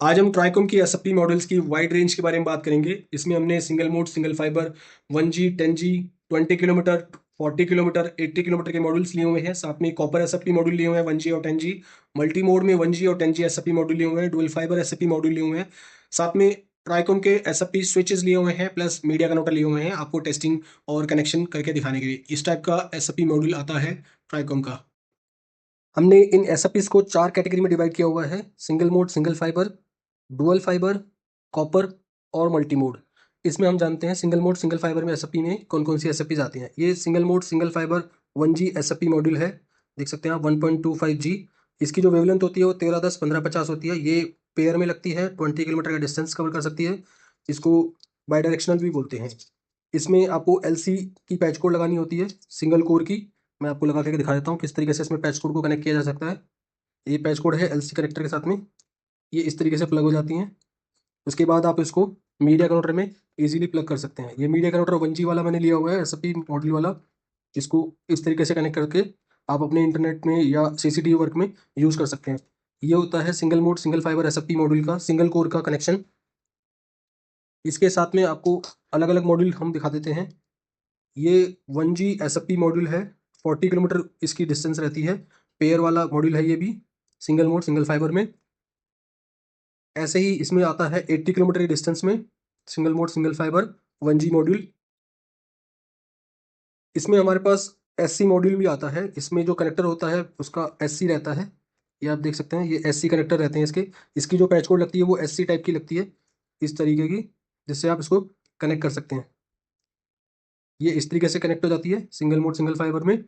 आज हम ट्राइकॉम की एसएफपी मॉडल्स की वाइड रेंज के बारे में बात करेंगे। इसमें हमने single mode, single fibre, 1G, 10G, 20 kilometre, 40 kilometre, 80 kilometre के मॉडल्स लिए हुए हैं। साथ में कॉपर एसएफपी मॉड्यूल लिए हुए हैं 1G और 10G। मल्टी मोड में 1G और 10G एसएफपी मॉड्यूल लिए हुए हैं। डुअल फाइबर एसएफपी मॉड्यूल लिए हुए हैं। साथ में ट्राइकॉम के एसएफपी स्विचेस लिए हुए हैं, प्लस मीडिया कन्वर्टर लिए हुए हैं आपको टेस्टिंग और कनेक्शन करके दिखाने के लिए। इस टाइप का एसएफपी मॉड्यूल आता है ट्राइकॉम का। हमने इन एसएफपीस को 4 कैटेगरी में डिवाइड किया हुआ है: single mode, single fibre, dual fibre, copper और मल्टी मोड। इसमें हम जानते हैं सिंगल मोड सिंगल फाइबर में एसएफपी में कौन कौन सी एसएफपीज आती हैं। ये single mode single fibre 1G SFP module है। देख सकते हैं आप 1.25G। इसकी जो वेवलेंथ होती है वो 13, 10, 15, 50 होती है। ये पेयर में लगती है, 20 किलोमीटर का डिस्टेंस कवर कर सकती है। इसको बाई डायरेक्शनल भी बोलते हैं। इसमें आपको LC की पैच कोड लगानी होती है, सिंगल कोर की। मैं आपको लगा के दिखा देता हूँ किस तरीके से इसमें पैच कोड को कनेक्ट किया जा सकता है। ये पैच कोड है LC कनेक्टर के साथ में। ये इस तरीके से प्लग हो जाती हैं। उसके बाद आप इसको मीडिया कन्वर्टर में इजीली प्लग कर सकते हैं। ये मीडिया कन्वर्टर 1G वाला मैंने लिया हुआ है, एसएफपी मॉडल वाला। इसको इस तरीके से कनेक्ट करके आप अपने इंटरनेट में या CCTV वर्क में यूज़ कर सकते हैं। ये होता है single mode single fibre SFP module का सिंगल कोर का कनेक्शन। इसके साथ में आपको अलग अलग मॉड्यूल हम दिखा देते हैं। ये 1G एसएफपी मॉड्यूल है, 40 किलोमीटर इसकी डिस्टेंस रहती है। पेयर वाला मॉड्यूल है ये भी, सिंगल मोड सिंगल फाइबर में। ऐसे ही इसमें आता है 80 किलोमीटर की डिस्टेंस में, single mode single fibre 1G module. इसमें हमारे पास SC मॉड्यूल भी आता है। इसमें जो कनेक्टर होता है उसका SC रहता है। ये आप देख सकते हैं, ये SC कनेक्टर रहते हैं इसके। इसकी जो पैच कोड लगती है वो SC टाइप की लगती है, इस तरीके की, जिससे आप इसको कनेक्ट कर सकते हैं। ये इस तरीके से कनेक्ट हो जाती है सिंगल मोड सिंगल फाइबर में।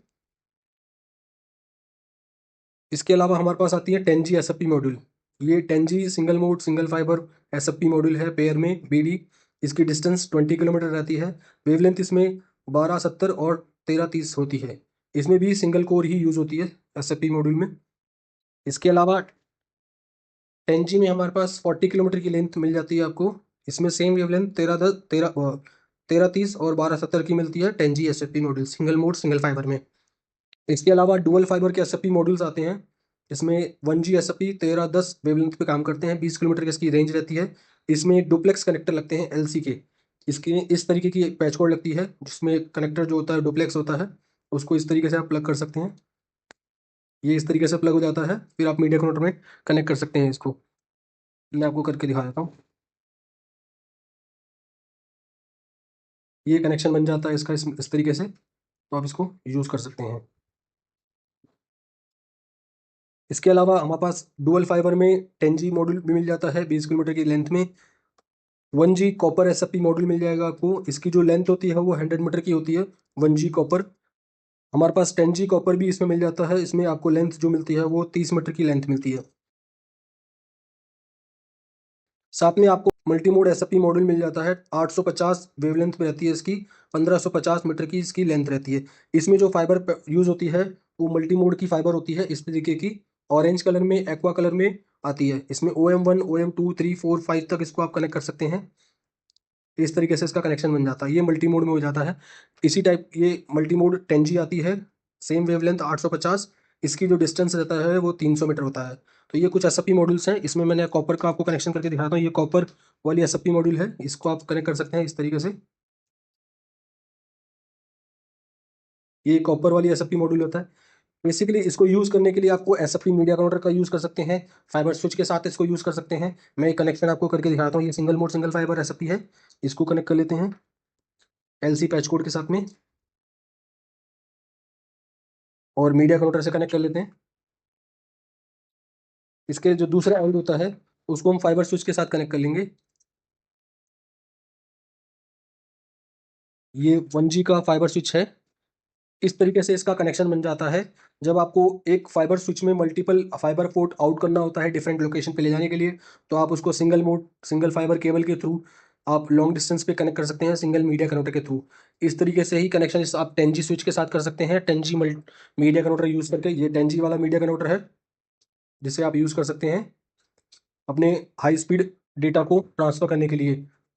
इसके अलावा हमारे पास आती है 10G एसएफपी मॉड्यूल। ये 10G single mode single fibre SFP module है, पेयर में BD। इसकी डिस्टेंस 20 किलोमीटर रहती है। वेवलेंथ इसमें 12, 70 और 13, 30 होती है। इसमें भी सिंगल कोर ही यूज़ होती है एसएफपी मॉड्यूल में। इसके अलावा 10G में हमारे पास 40 किलोमीटर की लेंथ मिल जाती है आपको। इसमें सेम वेवलेंथ 13, 30 और 12, 70 की मिलती है 10G SFP module single mode single fibre में। इसके अलावा डुअल फाइबर के एसएफपी मॉड्यूल्स आते हैं। इसमें 1G एसएफपी 13, 10 वेवलेंथ पे काम करते हैं। 20 किलोमीटर की इसकी रेंज रहती है। इसमें डुप्लेक्स कनेक्टर लगते हैं LC के। इसके इस तरीके की पैच कोड लगती है, जिसमें कनेक्टर जो होता है डुप्लेक्स होता है। उसको इस तरीके से आप प्लग कर सकते हैं। ये इस तरीके से प्लग हो जाता है, फिर आप मीडिया कन्वर्टर में कनेक्ट कर सकते हैं इसको। मैं आपको करके दिखा देता हूँ। ये कनेक्शन बन जाता है इसका इस तरीके से, तो आप इसको यूज़ कर सकते हैं। इसके अलावा हमारे पास डुअल फाइबर में 10G मॉड्यूल भी मिल जाता है 20 किलोमीटर की लेंथ में। 1G कॉपर एसएफपी मॉड्यूल मिल जाएगा आपको। इसकी जो लेंथ होती है वो 100 मीटर की होती है, 1G कॉपर। हमारे पास 10G कॉपर भी इसमें मिल जाता है। इसमें आपको लेंथ जो मिलती है वो 30 मीटर की लेंथ मिलती है। साथ में आपको मल्टी मोड एसएफपी मॉड्यूल मिल जाता है, 850 वेवलेंथ पे रहती है इसकी। 1550 मीटर की इसकी लेंथ रहती है। इसमें जो फाइबर यूज़ होती है वो मल्टी मोड की फाइबर होती है, इस तरीके की। ऑरेंज कलर में, एक्वा कलर में आती है। इसमें OM1, OM2, 3, 4, 5 तक इसको आप कनेक्ट कर सकते हैं। इस तरीके से इसका कनेक्शन बन जाता है। ये मल्टी मोड में हो जाता है। इसी टाइप ये मल्टी मोड 10G आती है, सेम वेवलेंथ 850। इसकी जो डिस्टेंस रहता है वो 300 मीटर होता है। तो ये कुछ एसएफपी मॉड्यूल्स हैं। इसमें मैंने कॉपर का आपको कनेक्शन करके दिखाता हूँ। ये कॉपर वाली एसएफपी मॉड्यूल है, इसको आप कनेक्ट कर सकते हैं इस तरीके से। ये कॉपर वाली एसएफपी मॉड्यूल होता है। बेसिकली इसको यूज़ करने के लिए आपको एसएफपी मीडिया कन्वर्टर का यूज़ कर सकते हैं। फाइबर स्विच के साथ इसको यूज़ कर सकते हैं। मैं एक कनेक्शन आपको करके दिखाता हूँ। ये single mode single fibre SFP है। इसको कनेक्ट कर लेते हैं LC पैच कोड के साथ में, और मीडिया कन्वर्टर से कनेक्ट कर लेते हैं। इसके जो दूसरा एंड होता है उसको हम फाइबर स्विच के साथ कनेक्ट कर लेंगे। ये 1G का फाइबर स्विच है। इस तरीके से इसका कनेक्शन बन जाता है। जब आपको एक फाइबर स्विच में मल्टीपल फाइबर पोर्ट आउट करना होता है डिफरेंट लोकेशन पे ले जाने के लिए, तो आप उसको single mode single fibre cable के थ्रू आप लॉन्ग डिस्टेंस पे कनेक्ट कर सकते हैं, सिंगल मीडिया कन्वर्टर के थ्रू। इस तरीके से ही कनेक्शन आप 10G स्विच के साथ कर सकते हैं। 10G मीडिया कन्वर्टर यूज़ करके, ये 10G वाला मीडिया कन्वर्टर है जिसे आप यूज़ कर सकते हैं अपने हाई स्पीड डेटा को ट्रांसफर करने के लिए।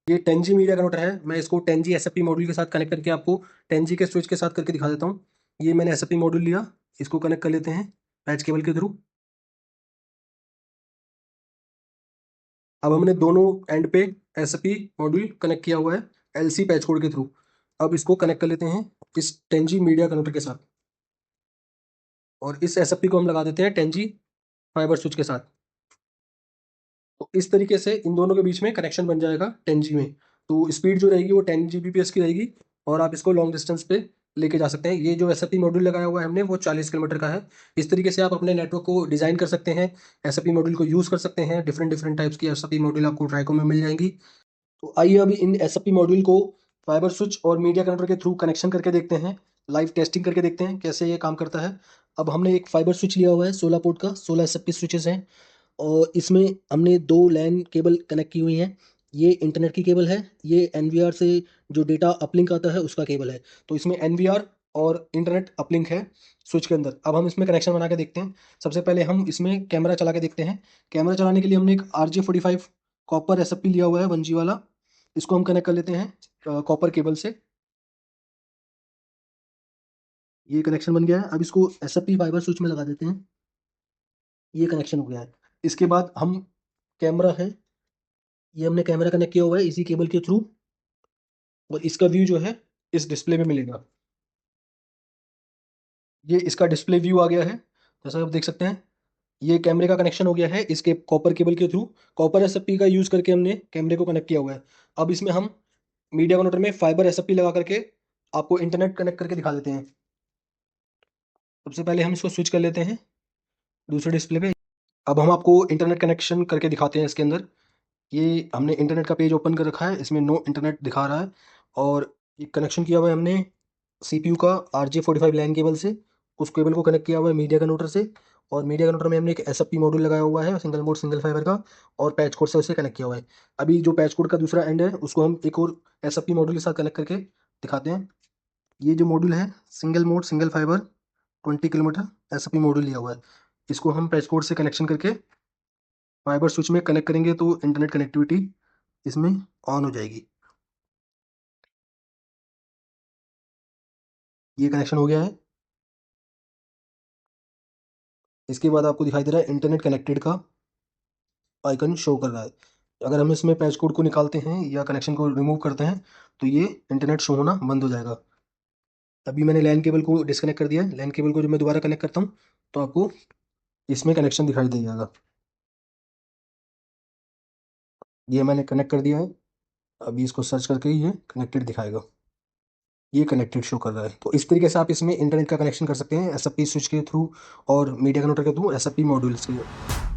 ये 10G मीडिया कन्वर्टर है। मैं इसको 10G एसएफपी मॉड्यूल के साथ कनेक्ट करके आपको 10G के स्विच के साथ करके दिखा देता हूँ। ये मैंने एसएफपी मॉड्यूल लिया, इसको कनेक्ट कर लेते हैं पैच केबल के थ्रू। अब हमने दोनों एंड पे एसएपी मॉड्यूल कनेक्ट किया हुआ है एलसी पैच कोड के थ्रू। अब इसको कनेक्ट कर लेते हैं इस 10G मीडिया कनेक्टर के साथ, और इस एसएपी को हम लगा देते हैं 10G फाइबर स्विच के साथ। तो इस तरीके से इन दोनों के बीच में कनेक्शन बन जाएगा 10G में। तो स्पीड जो रहेगी वो 10 Gbps की रहेगी, और आप इसको लॉन्ग डिस्टेंस पे लेके जा सकते हैं। ये जो एसएपी मॉड्यूल लगाया हुआ है हमने वो 40 किलोमीटर का है। इस तरीके से आप अपने नेटवर्क को डिजाइन कर सकते हैं, एसएपी मॉड्यूल को यूज कर सकते हैं। डिफरेंट डिफरेंट टाइप्स की एसएपी मॉड्यूल आपको ट्राइको में मिल जाएंगी। तो आइए अभी इन एसएपी मॉड्यूल को फाइबर स्विच और मीडिया कनेक्टर के थ्रू कनेक्शन करके देखते हैं, लाइव टेस्टिंग करके देखते हैं कैसे ये काम करता है। अब हमने एक फाइबर स्विच लिया हुआ है 16 पोर्ट का, 16 एसएपी स्विचेस हैं, और इसमें हमने दो लैन केबल कनेक्ट की हुई हैं। ये इंटरनेट की केबल है, ये एनवीआर से जो डेटा अपलिंक आता है उसका केबल है। तो इसमें एनवीआर और इंटरनेट अपलिंक है स्विच के अंदर। अब हम इसमें कनेक्शन बना के देखते हैं। सबसे पहले हम इसमें कैमरा चला के देखते हैं। कैमरा चलाने के लिए हमने एक RJ45 कॉपर एसएपी लिया हुआ है 1G वाला। इसको हम कनेक्ट कर लेते हैं कॉपर केबल से। ये कनेक्शन बन गया है। अब इसको एसएपी फाइबर स्विच में लगा देते हैं। ये कनेक्शन हो गया है। इसके बाद हम कैमरा है, ये हमने कैमरा कनेक्ट किया हुआ है इसी केबल के थ्रू, और इसका व्यू जो है इस डिस्प्ले में मिलेगा। ये इसका डिस्प्ले व्यू आ गया है, जैसा आप देख सकते हैं। ये कैमरे का कनेक्शन हो गया है इसके कॉपर केबल के थ्रू। कॉपर एसएपी का यूज करके हमने कैमरे को कनेक्ट किया हुआ है। अब इसमें हम मीडिया कनेक्टर में फाइबर एसएपी लगा करके आपको इंटरनेट कनेक्ट करके दिखा देते हैं। सबसे पहले हम इसको स्विच कर लेते हैं दूसरे डिस्प्ले पे। अब हम आपको इंटरनेट कनेक्शन करके दिखाते हैं इसके अंदर। ये हमने इंटरनेट का पेज ओपन कर रखा है, इसमें नो इंटरनेट दिखा रहा है, और ये कनेक्शन किया हुआ है हमने सीपीयू का RJ45 लैन केबल से। उस केबल को कनेक्ट किया हुआ है मीडिया कन्वर्टर से, और मीडिया कन्वर्टर में हमने एक एसएफपी मॉड्यूल लगाया हुआ है सिंगल मोड सिंगल फाइबर का, और पैच कोड से उसे कनेक्ट किया हुआ है। अभी जो पैच कोड का दूसरा एंड है उसको हम एक और एसएफपी मॉड्यूल के साथ कनेक्ट करके दिखाते हैं। ये जो मॉड्यूल है single mode single fibre 20 kilometre SFP module लिया हुआ है। इसको हम पैच कोड से कनेक्शन करके फाइबर स्विच में कनेक्ट करेंगे तो इंटरनेट कनेक्टिविटी इसमें ऑन हो जाएगी। ये कनेक्शन हो गया है। इसके बाद आपको दिखाई दे रहा है इंटरनेट कनेक्टेड का आइकन शो कर रहा है। अगर हम इसमें पैच कोड को निकालते हैं या कनेक्शन को रिमूव करते हैं तो ये इंटरनेट शो होना बंद हो जाएगा। अभी मैंने लैन केबल को डिस्कनेक्ट कर दिया है। लैन केबल को जब मैं दोबारा कनेक्ट करता हूँ तो आपको इसमें कनेक्शन दिखाई दे जाएगा। ये मैंने कनेक्ट कर दिया है। अभी इसको सर्च करके ये कनेक्टेड दिखाएगा। ये कनेक्टेड शो कर रहा है। तो इस तरीके से आप इसमें इंटरनेट का कनेक्शन कर सकते हैं एसएफपी स्विच के थ्रू और मीडिया कन्वर्टर के थ्रू एसएफपी मॉड्यूल्स के।